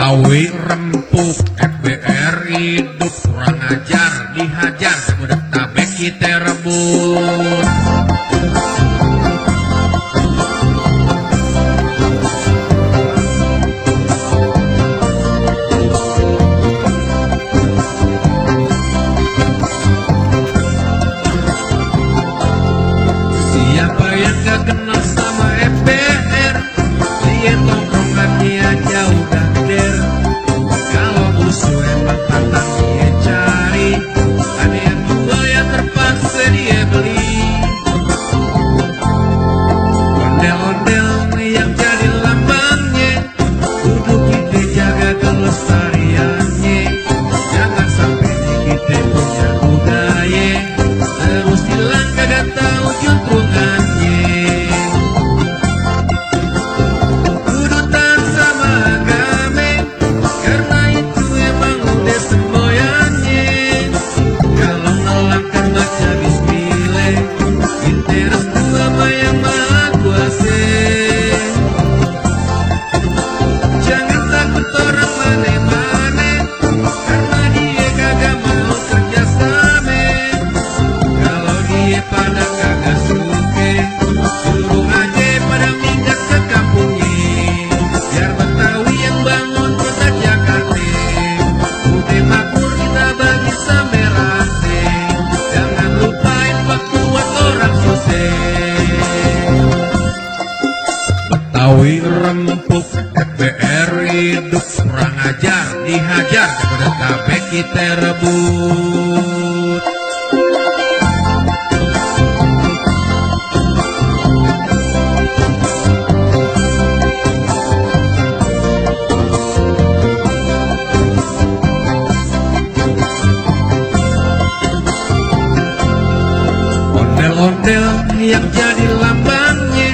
Betawi rempuk, FBR hidup kurang ajar, dihajar sebudak tabek kita rebut. Siapa yang gak kenal sama FBR, lihat tongkrongannya jauh gander. Kalau musuh emang tantang dia cari, ada yang jual ya terpaksa dia beli. Ondel-ondel yang jadi lambangnya, kudu kita jaga kelestariannya. Jangan sampai kita punya budaya terus hilang kagak tahu juntrungannya. Kudu taat sama agama, karena itu emang udah semboyannya. Kalau nolakkan baca bismillah, kita restu sama yang maha kuasa. Jangan takut orang mana-mana, karena dia kagak mau kerjasama. Kalau dia pada kagak suka, suruh aja pada minggat ke kampungnya. Biar Betawi yang bangun kota Jakarta, udah makmur kita bagi sampai rata. Jangan lupain waktu buat orang susah. Betawi rempuk, FBR hidup kurang ajar, dihajar kepada tabek kita rebut. Ondel-ondel yang jadi lambangnya,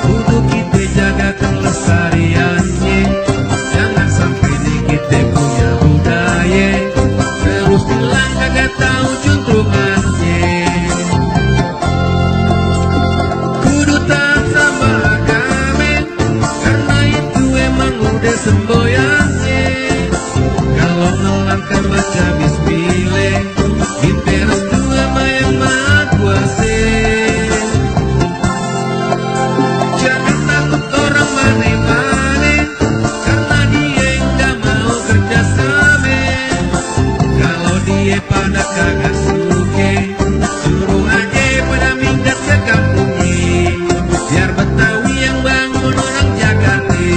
kudu kita jaga kelestariannya. Jangan sampai nih kita punya budaya terus hilang kagak tahu juntrungannya. Kudu taat sama agama, karena itu emang udah semboyannya. Kalau ngelangkah baca bismillah, kita restu sama yang maha kuasa. Jangan takut orang mana-mana, karena dia yang gak mau kerjasama. Kalau dia pada kagak suka, suruh aja pada minggat ke kampungnya. Biar Betawi yang bangun orang Jakarta,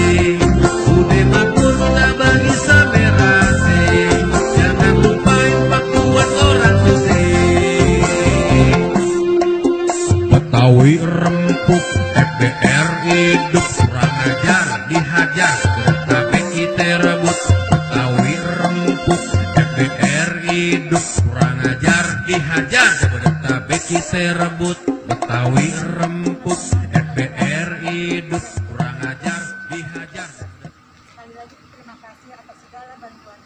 udah makmur kita bagi sampai rata. Jangan lupain waktu buat orang susah. Betawi rempuk, FBR hidup kurang ajar, dihajar tabek kita rebut. Betawi rempuk, FBR hidup kurang ajar, dihajar tabek kita rebut. Betawi rempuk, FBR hidup kurang ajar, dihajar. Sekali lagi terima kasih atas segala bantuan.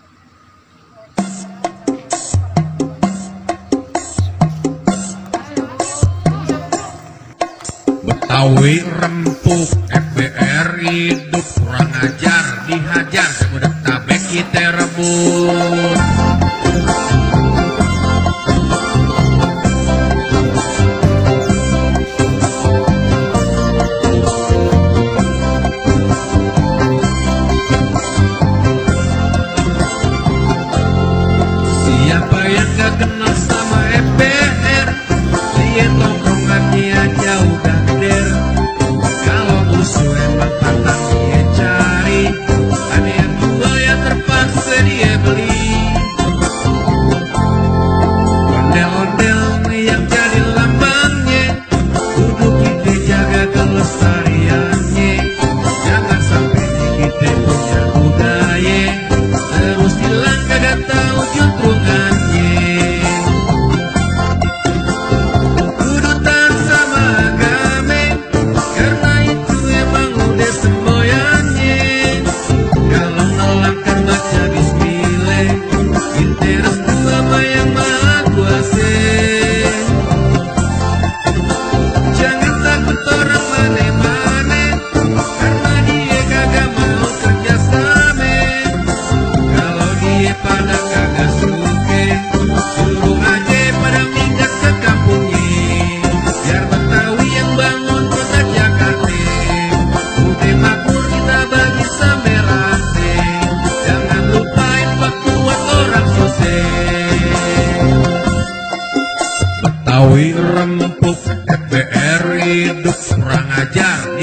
Betawi rempuk, FBR hidup kurang ajar, dihajar sebudak tabek kita rebut. Siapa yang gak kenal sama FBR, lihat tongkrongannya jauh gander. Kalau musuh emang tantang dia cari, ada yang jual ya terpaksa dia beli.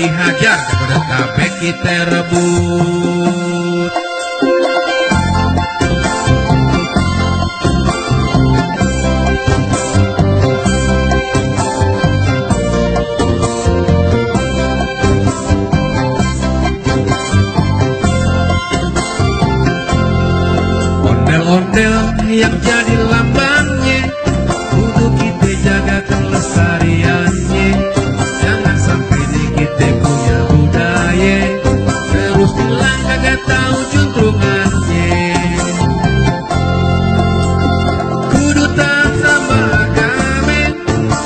dihajar kepada kabeh kita rebut. Ondel-ondel yang jadi lambangnya kudu kita jaga kelestariannya. Jangan sampai di kita punya budaya terus hilang kagak tahu juntrungannya. Kudu tak sama agama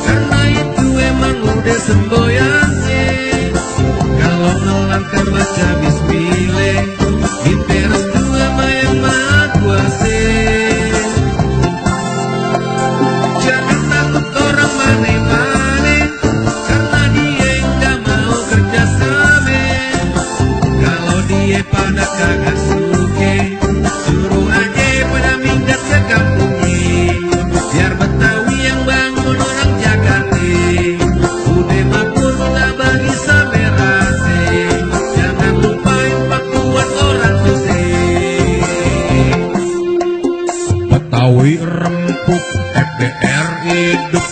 karena itu emang udah semboyannya. Kalau ngelangkah baca bismillah kita restu sama yang maha kuasa. Jangan takut orang mane-mane karena dia enggak mau kerja sama. Kalau dia pada kagak suke suruh aja pada minggat ke kampungnya. Biar Betawi yang bangun orang Jakarta udah makmur tak bagi sampai rase. Jangan lupain pakuan orang susah. Betawi rempuk FDR hidup.